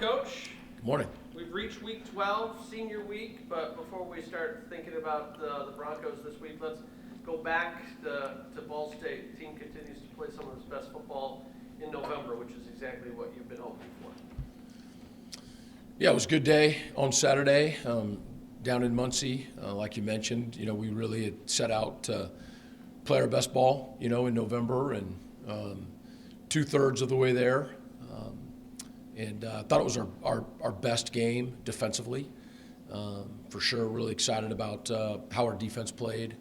morning, Coach. Good morning. We've reached week 12, senior week, but before we start thinking about the Broncos this week, let's go back to Ball State. The team continues to play some of its best football in November, which is exactly what you've been hoping for. Yeah, it was a good day on Saturday down in Muncie. Like you mentioned, we really had set out to play our best ball, in November, and 2/3 of the way there. And I thought it was our best game defensively. For sure, really excited about how our defense played.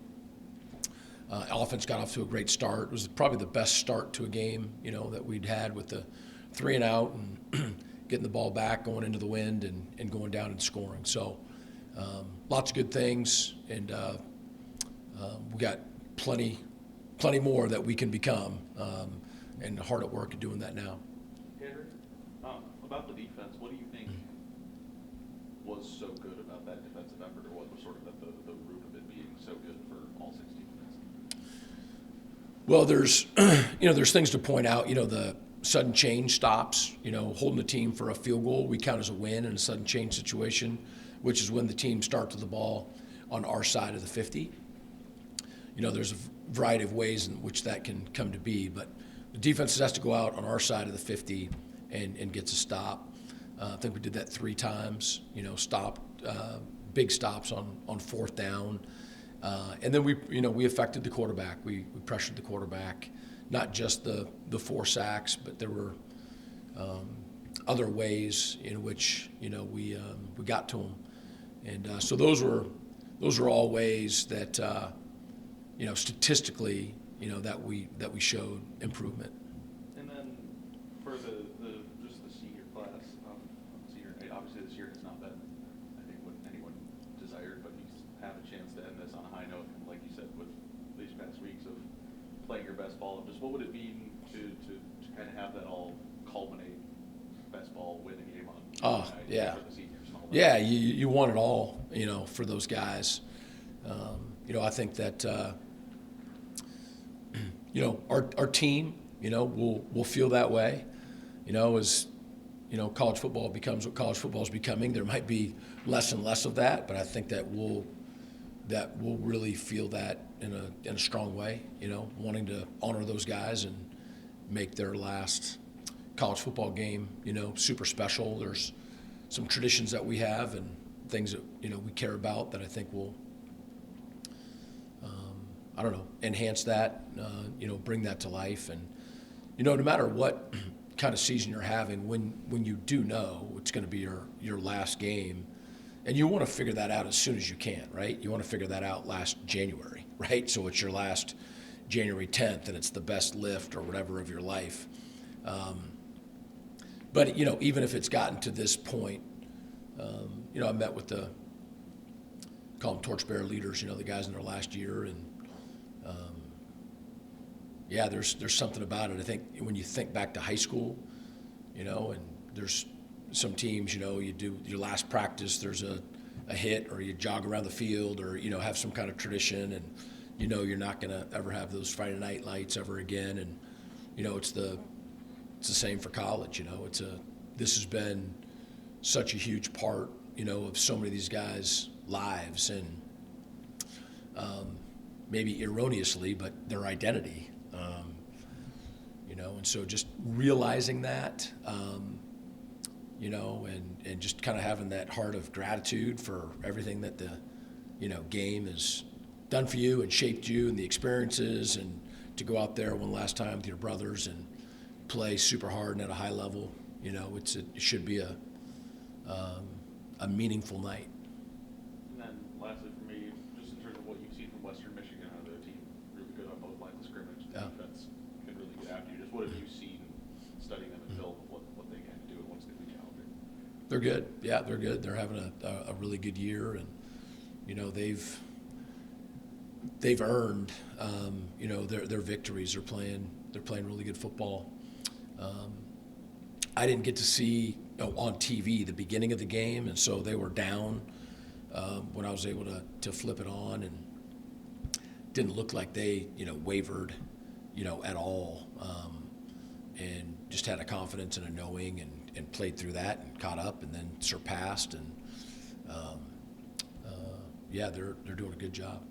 Offense got off to a great start. It was probably the best start to a game, that we'd had with the 3 and out and getting the ball back, going into the wind, and going down and scoring. So lots of good things, and we got plenty more that we can become, and hard at work at doing that now. About the defense, what do you think was so good about that defensive effort, or what was sort of the root of it being so good for all 16 minutes? Well, there's there's things to point out. The sudden change stops. Holding the team for a field goal, we count as a win in a sudden change situation, which is when the team starts with the ball on our side of the 50. There's a variety of ways in which that can come to be, but the defense has to go out on our side of the 50 and gets a stop. I think we did that 3 times, stopped, big stops on 4th down. And then we affected the quarterback. We pressured the quarterback, not just the 4 sacks, but there were other ways in which, we got to him. And so those were all ways that, statistically, that we showed improvement. And then for the senior class, obviously this year has not been, I think, what anyone desired, but you have a chance to end this on a high note, and like you said, with these past weeks of playing your best ball. Just what would it mean to kind of have that all culminate, best ball, win a game on yeah. for the seniors and all that? Yeah, you want it all, for those guys. I think that our team, will feel that way. As college football becomes what college football is becoming, there might be less and less of that, but I think that we'll really feel that in a strong way. Wanting to honor those guys and make their last college football game, super special. There's some traditions that we have and things that we care about that I think will enhance that, bring that to life. And, no matter what kind of season you're having, when you do know it's going to be your last game, and you want to figure that out as soon as you can, right? You want to figure that out last January, right? So it's your last January 10th, and it's the best lift or whatever of your life. But, even if it's gotten to this point, I met with call them torchbearer leaders, the guys in their last year, and yeah, there's something about it. I think when you think back to high school, and there's some teams, you do your last practice, there's a hit, or you jog around the field, or have some kind of tradition, and you're not going to ever have those Friday night lights ever again. And it's the same for college. This has been such a huge part, of so many of these guys' lives, and maybe erroneously, but their identity. And so just realizing that, and just kind of having that heart of gratitude for everything that the, game has done for you and shaped you, and the experiences, and to go out there one last time with your brothers and play super hard and at a high level, it should be a meaningful night. And then lastly for me, just in terms of what you've seen from Western Michigan, how the team really good on both lines of scrimmage, the defense can really get after you. Just what have you seen studying them in film, what they can do and what's going to be challenging? They're good. Yeah, they're good. They're having a really good year, and they've earned their victories. They're playing really good football. I didn't get to see on TV the beginning of the game, and so they were down when I was able to flip it on, and didn't look like they wavered at all, and just had a confidence and a knowing, and played through that and caught up and then surpassed. And yeah, they're doing a good job.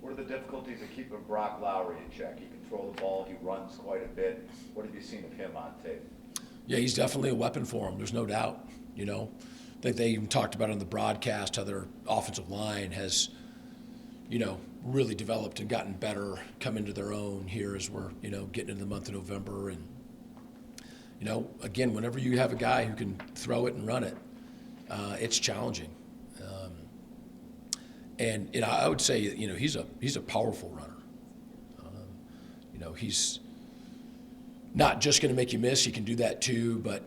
What are the difficulties of keeping Brock Lowry in check? He can throw the ball, he runs quite a bit. What have you seen of him on tape? Yeah, he's definitely a weapon for them. There's no doubt. You know, I think they even talked about on the broadcast how their offensive line has, you know, really developed and gotten better, come into their own here as we're, you know, getting into the month of November. And, you know, again, whenever you have a guy who can throw it and run it, it's challenging. And you know, I would say, you know, he's a powerful runner. You know, he's not just going to make you miss. He can do that too. But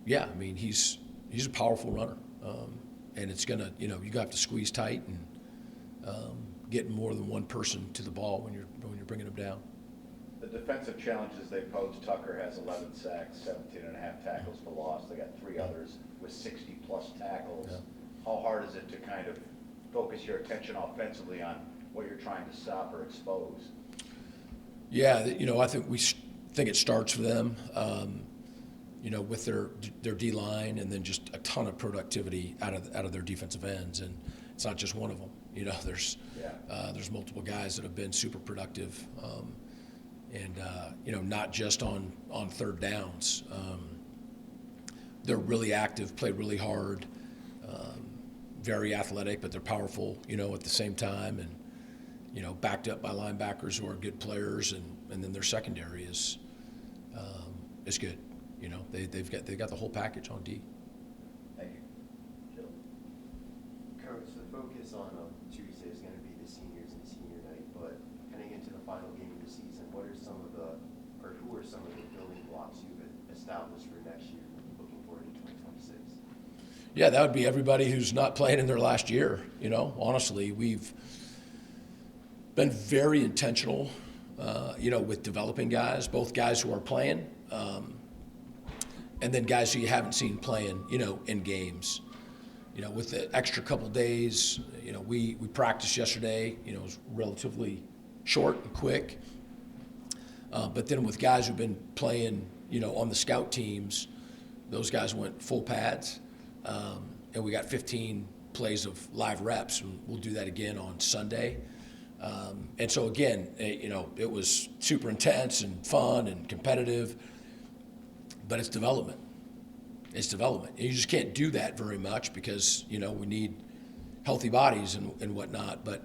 yeah, I mean, he's a powerful runner, and it's gonna, you know, you have to squeeze tight and get more than one person to the ball when you're bringing him down. The defensive challenges they pose, Tucker has 11 sacks, 17.5 tackles for loss. They got 3 others with 60-plus tackles. Yeah. How hard is it to kind of focus your attention offensively on what you're trying to stop or expose? Yeah, you know, I think think it starts for them, you know, with their D line, and then just a ton of productivity out of their defensive ends, and it's not just one of them. You know, there's multiple guys that have been super productive, and you know, not just on third downs. They're really active, play really hard, very athletic, but they're powerful, you know, at the same time, and you know, backed up by linebackers who are good players, and then their secondary is good. You know, they've got the whole package on D. Thank you. Jill. Coach, the focus on Tuesday is going to be the seniors and senior night, but heading into the final game of the season, who are some of the building blocks you've established for next year, looking forward to 2026? Yeah, that would be everybody who's not playing in their last year. You know, honestly, we've been very intentional, you know, with developing guys, both guys who are playing, and then guys who you haven't seen playing, you know, in games. You know, with the extra couple days, you know, we practiced yesterday, you know, it was relatively short and quick. But then with guys who've been playing, you know, on the scout teams, those guys went full pads, and we got 15 plays of live reps, and we'll do that again on Sunday. And so again, you know, it was super intense and fun and competitive, but it's development. It's development. And you just can't do that very much because, you know, we need healthy bodies and whatnot. But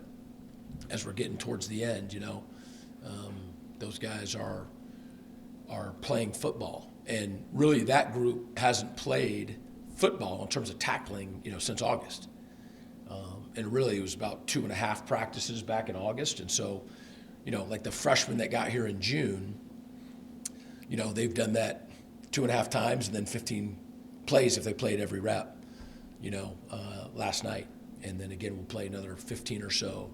as we're getting towards the end, you know, those guys are playing football. And really that group hasn't played football in terms of tackling, you know, since August. And really it was about 2.5 practices back in August. And so, you know, like the freshmen that got here in June, you know, they've done that 2.5 times and then 15 plays if they played every rep, you know, last night. And then again, we'll play another 15 or so,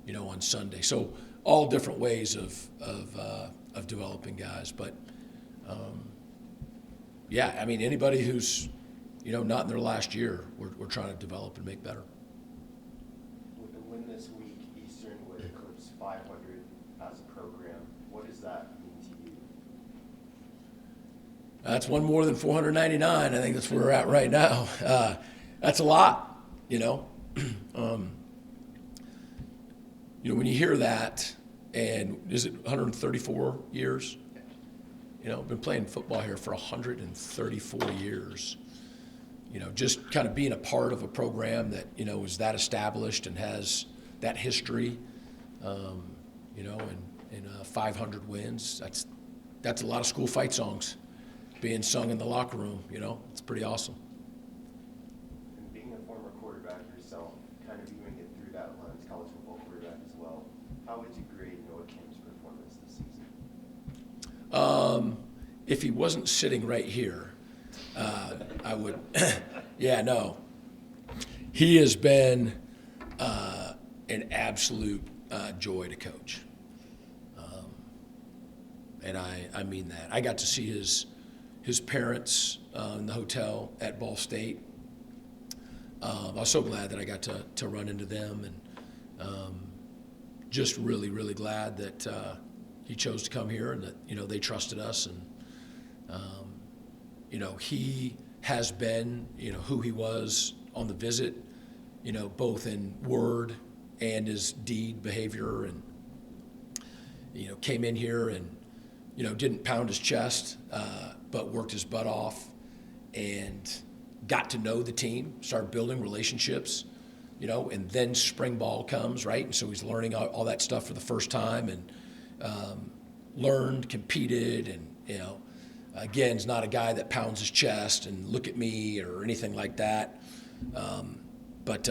you know, on Sunday. So all different ways of developing guys. But, yeah, I mean, anybody who's, you know, not in their last year, we're trying to develop and make better. With the win this week, Eastern would eclipse 500 as a program. What does that mean to you? That's one more than 499. I think that's where we're at right now. That's a lot, you know. You know, when you hear that, and is it 134 years? You know, I've been playing football here for 134 years. You know, just kind of being a part of a program that, you know, is that established and has that history, you know, and 500 wins. That's a lot of school fight songs being sung in the locker room. You know, it's pretty awesome. And being a former quarterback yourself, kind of viewing it through that lens, college football quarterback as well, how would you grade Noah Kim's performance this season? If he wasn't sitting right here, I would, yeah, no. He has been an absolute joy to coach. And I mean that. I got to see his parents in the hotel at Ball State. I was so glad that I got to run into them, and just really, really glad that he chose to come here and that, they trusted us. And, he has been, who he was on the visit, both in word and his deed behavior. And, came in here and, didn't pound his chest, but worked his butt off and got to know the team, started building relationships, and then spring ball comes, right? And so he's learning all that stuff for the first time and learned, competed, and, again, he's not a guy that pounds his chest and look at me or anything like that. But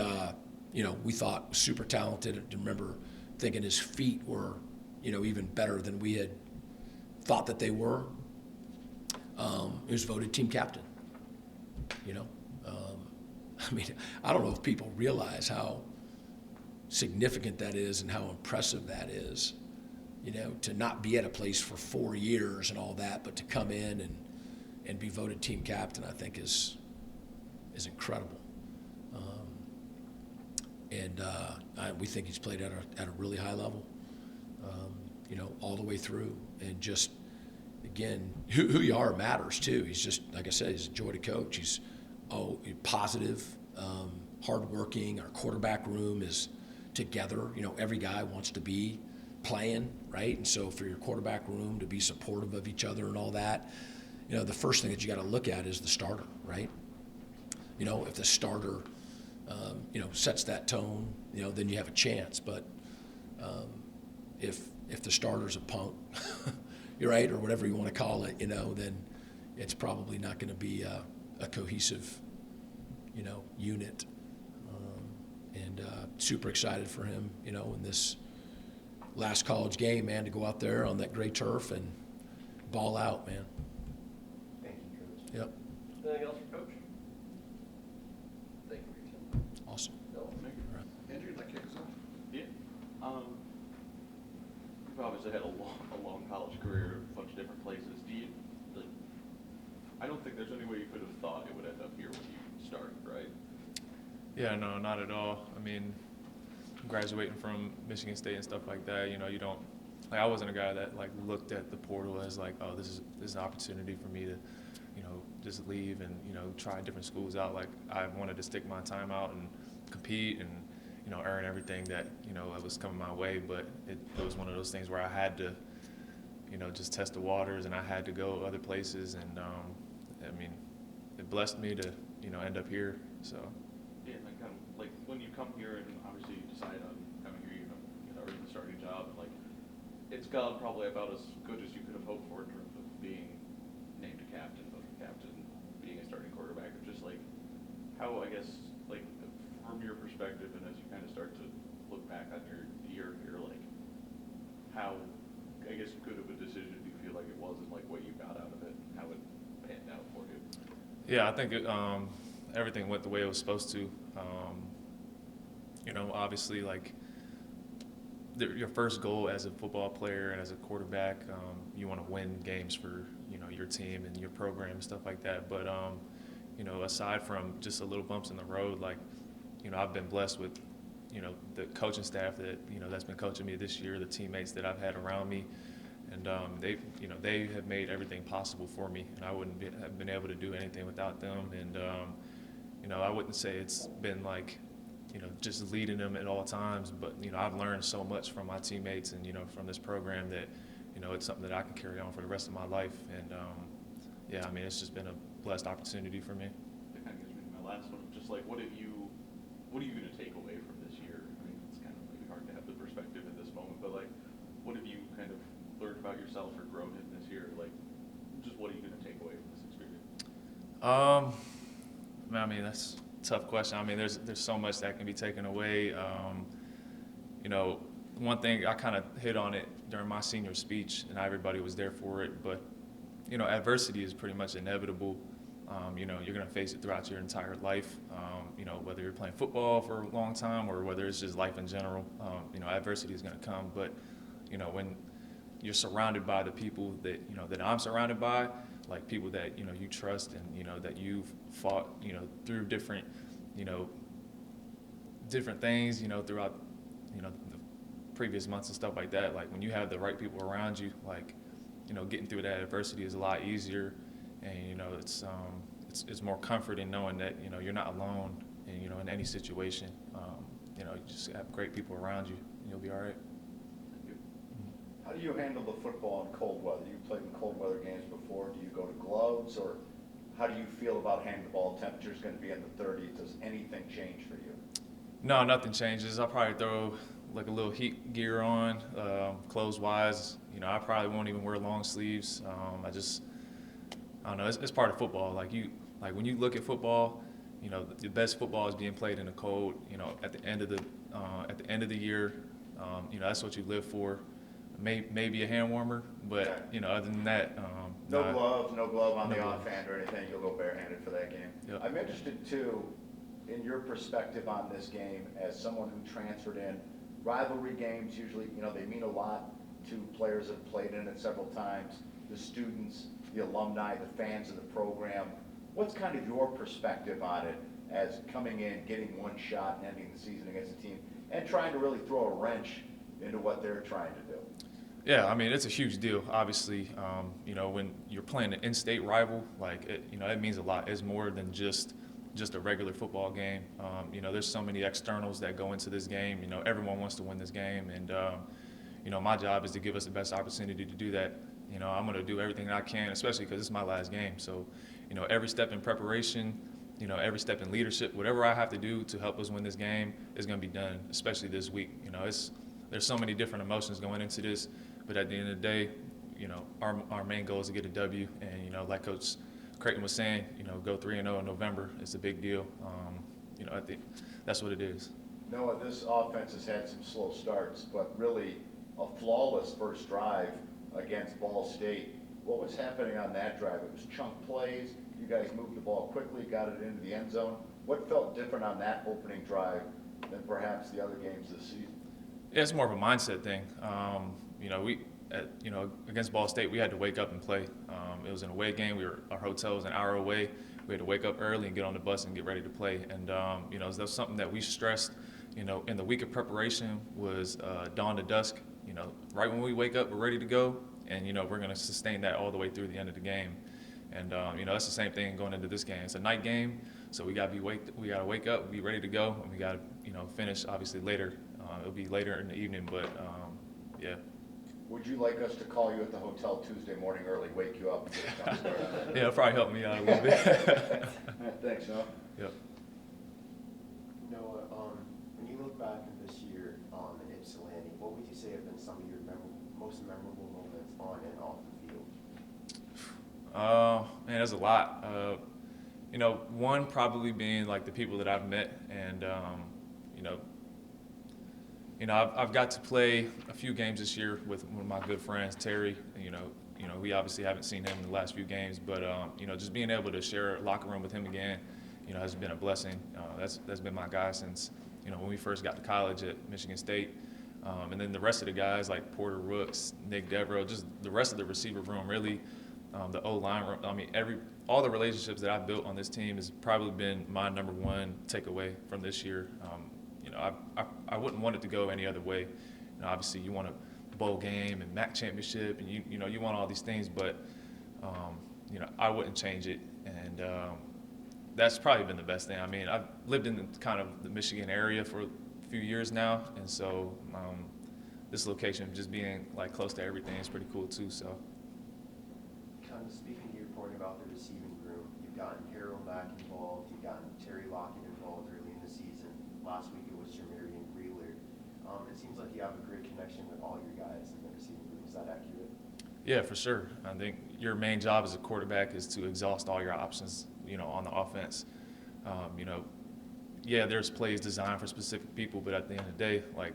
we thought super talented. I remember thinking his feet were, even better than we had thought that they were. He was voted team captain. I don't know if people realize how significant that is and how impressive that is, to not be at a place for 4 years and all that, but to come in and be voted team captain, I think is incredible. We think he's played at a really high level, all the way through. And just, again, who you are matters too. He's just, like I said, he's a joy to coach. He's positive, hardworking. Our quarterback room is together. Every guy wants to be playing, right? And so for your quarterback room to be supportive of each other and all that, the first thing that you got to look at is the starter, right? If the starter, sets that tone, then you have a chance. But if the starter's a punk, you're right, or whatever you want to call it, then it's probably not going to be a cohesive, unit. Super excited for him, in this last college game, man, to go out there on that gray turf and ball out, man. Thank you, Coach. Yep. Anything else for Coach? Thank you, Tim. Awesome. No? Andrew, you'd like to kick us off? Yeah. You've obviously had a long college career, a bunch of different places. I don't think there's any way you could have thought it would end up here when you started, right? Yeah, no, not at all. I mean, graduating from Michigan State and stuff like that, you don't, I wasn't a guy that looked at the portal as oh, this is an opportunity for me to, just leave and, try different schools out. I wanted to stick my time out and compete and, earn everything that, that was coming my way. But it was one of those things where I had to, just test the waters, and I had to go other places. And, it blessed me to, end up here, so. Yeah, when you come here and obviously you decide on coming here, already the starting job, it's gone probably about as good as you could have hoped for in terms of being named a captain, being a starting quarterback, or just how, I guess, from your perspective and as you kind of start to look back on your year here, how, I guess, good of a decision do you feel like it was, and what you got out of it, and how it panned out for you? Yeah, I think everything went the way it was supposed to. Obviously, your first goal as a football player and as a quarterback, you want to win games for, your team and your program and stuff like that. But, aside from just a little bumps in the road, I've been blessed with, the coaching staff that, that's been coaching me this year, the teammates that I've had around me. And they have made everything possible for me, and I wouldn't have been able to do anything without them. And I wouldn't say it's been just leading them at all times, but I've learned so much from my teammates and from this program that it's something that I can carry on for the rest of my life. And it's just been a blessed opportunity for me. That kind of gives me my last one. Just what are you going to take away from this year? It's kind of maybe hard to have the perspective in this moment, but what have you kind of learned about yourself or grown in this year? Just what are you going to take away from this experience? That's a tough question. There's so much that can be taken away. One thing, I kind of hit on it during my senior speech, and everybody was there for it, but, adversity is pretty much inevitable. You're going to face it throughout your entire life, whether you're playing football for a long time or whether it's just life in general. Adversity is going to come, but, when you're surrounded by the people that, that I'm surrounded by, people that, you trust and, that you've fought, through different things, throughout, previous months and stuff like that, like when you have the right people around you, like, you know, getting through that adversity is a lot easier, and you know, it's more comforting knowing that, you know, you're not alone, and you know, in any situation, you know, you just have great people around you, and you'll be all right. How do you handle the football in cold weather? You played in cold weather games before. Do you go to gloves, or how do you feel about handing the ball? Temperature's going to be in the 30s. Does anything change for you? No, nothing changes. I'll probably throw like a little heat gear on, clothes wise. You know, I probably won't even wear long sleeves. I don't know. It's part of football. Like when you look at football, you know, the best football is being played in the cold. You know, at the end of the year, you know, that's what you live for. Maybe a hand warmer, but you know, other than that, No nah. gloves, no glove on No the glove. offhand or anything. You'll go barehanded for that game. Yep. I'm interested too in your perspective on this game as someone who transferred in. Rivalry games usually, you know, they mean a lot to players that have played in it several times, the students, the alumni, the fans of the program. What's kind of your perspective on it as coming in, getting one shot and ending the season against a team, and trying to really throw a wrench into what they're trying to do? Yeah, I mean, it's a huge deal. Obviously, you know, when you're playing an in-state rival, like you know, it means a lot. It's more than just a regular football game. You know, there's so many externals that go into this game. You know, everyone wants to win this game, and you know, my job is to give us the best opportunity to do that. You know, I'm going to do everything I can, especially because it's my last game. So, you know, every step in preparation, you know, every step in leadership, whatever I have to do to help us win this game is going to be done, especially this week. You know, there's so many different emotions going into this, but at the end of the day, you know, our main goal is to get a W, and you know, like Coach Creighton was saying, you know, go 3-0 in November. It's a big deal. You know, I think that's what it is. Noah, this offense has had some slow starts, but really a flawless first drive against Ball State. What was happening on that drive? It was chunk plays. You guys moved the ball quickly, got it into the end zone. What felt different on that opening drive than perhaps the other games this season? Yeah, it's more of a mindset thing. You know, you know, against Ball State, we had to wake up and play. It was an away game. Our hotel was an hour away. We had to wake up early and get on the bus and get ready to play. And you know, that's something that we stressed. You know, in the week of preparation was dawn to dusk. You know, right when we wake up, we're ready to go, and you know, we're going to sustain that all the way through the end of the game. And you know, that's the same thing going into this game. It's a night game, so we got to wake up, be ready to go, and we got to, you know, finish obviously later. It'll be later in the evening, but yeah. Would you like us to call you at the hotel Tuesday morning early, wake you up, and get a jump start? Yeah, it'll probably help me out a little bit. Thanks, Noah. Yep. Noah, when you look back at this year in Ypsilanti, what would you say have been some of your most memorable moments on and off the field? Man, there's a lot. You know, one probably being like the people that I've met, and you know, I've got to play a few games this year with one of my good friends, Terry. You know, we obviously haven't seen him in the last few games, but you know, just being able to share a locker room with him again, you know, has been a blessing. That's been my guy since, you know, when we first got to college at Michigan State. And then the rest of the guys like Porter Rooks, Nick Devereaux, just the rest of the receiver room, really, the O-line room. I mean, all the relationships that I've built on this team has probably been my number one takeaway from this year. You know, I wouldn't want it to go any other way. You know, obviously, you want a bowl game and MAC championship, and you know, you want all these things, but you know, I wouldn't change it, and that's probably been the best thing. I mean, I've lived in kind of the Michigan area for a few years now, and so this location, just being like close to everything, is pretty cool too. So, Kind of speaking to your point about the receiving room, you've gotten Harold back involved, you've gotten Terry Lockett involved early in the season. Last week it was Jermarian Greeler. It seems like you have a great connection with all your guys in the receiving room. Is that accurate? yeah, for sure. I think your main job as a quarterback is to exhaust all your options, you know, on the offense. You know, yeah, there's plays designed for specific people, but at the end of the day, like,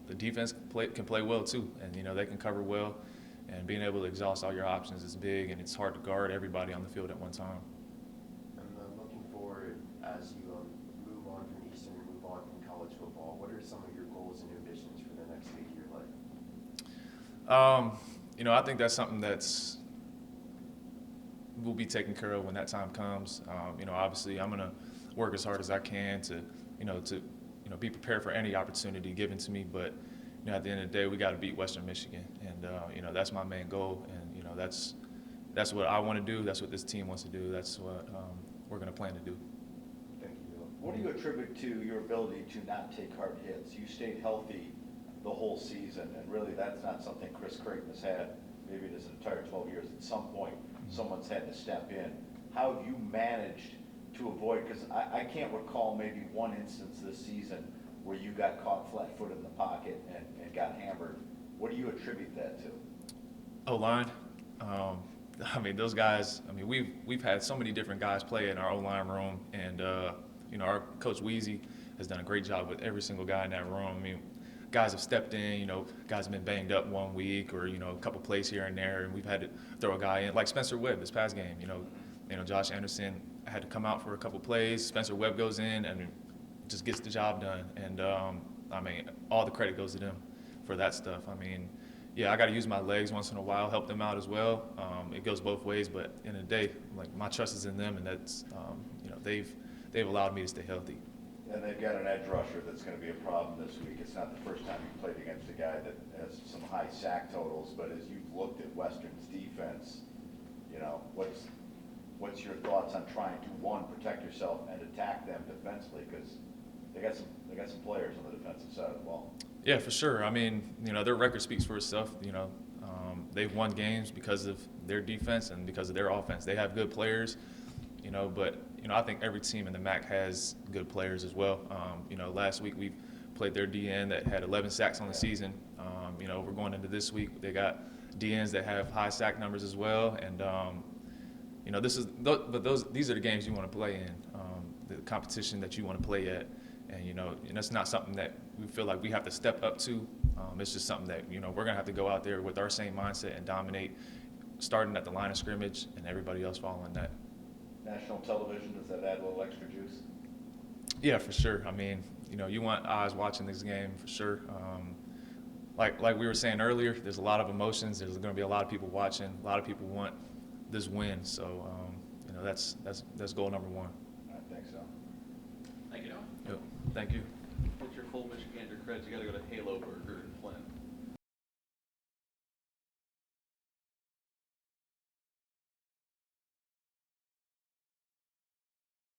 the defense can play well too, and you know, they can cover well, and being able to exhaust all your options is big, and it's hard to guard everybody on the field at one time. And looking forward, as you move on from Eastern and move on from college football, what are some of your goals and ambitions for the next stage of your life? You know, I think that's something will be taken care of when that time comes. You know, obviously, I'm gonna work as hard as I can to be prepared for any opportunity given to me. But you know, at the end of the day, we got to beat Western Michigan, and you know, that's my main goal, and you know, that's what I want to do. That's what this team wants to do. That's what we're going to plan to do. Thank you. What do you attribute to your ability to not take hard hits? You stayed healthy the whole season, and really that's not something Chris Creighton has had, maybe in his entire 12 years. At some point, someone's had to step in. How have you managed to avoid, because I can't recall maybe one instance this season where you got caught flat-footed in the pocket and got hammered. What do you attribute that to? O-line. I mean, those guys. I mean, we've had so many different guys play in our O-line room, and you know, our coach Weezy has done a great job with every single guy in that room. I mean, guys have stepped in. You know, guys have been banged up 1 week, or you know, a couple plays here and there, and we've had to throw a guy in, like Spencer Webb this past game. You know, Josh Anderson had to come out for a couple plays. Spencer Webb goes in and just gets the job done. And I mean, all the credit goes to them for that stuff. I mean, yeah, I got to use my legs once in a while, help them out as well. It goes both ways, but in the day, like my trust is in them, and that's you know, they've allowed me to stay healthy. And they've got an edge rusher that's going to be a problem this week. It's not the first time you played against a guy that has some high sack totals, but as you've looked at Western's defense, you know, what's your thoughts on trying to, one, protect yourself and attack them defensively, because they got some players on the defensive side of the ball. Yeah, for sure. I mean, you know, their record speaks for itself. You know, they've won games because of their defense and because of their offense. They have good players, you know, but, you know, I think every team in the MAC has good players as well. You know, last week we played their DN that had 11 sacks on the season. You know, we're going into this week. They got DNs that have high sack numbers as well. And, you know, these are the games you want to play in, the competition that you want to play at. And, you know, and that's not something that we feel like we have to step up to. It's just something that, you know, we're going to have to go out there with our same mindset and dominate, starting at the line of scrimmage and everybody else following that. National television, does that add a little extra juice? Yeah, for sure. I mean, you know, you want eyes watching this game for sure. Like we were saying earlier, there's a lot of emotions. There's going to be a lot of people watching. A lot of people want this win. So, you know, that's goal number one. I think so. Thank you. Yep. Thank you. Get your full Michigander credits. You got to go to Halo Burger in Flint.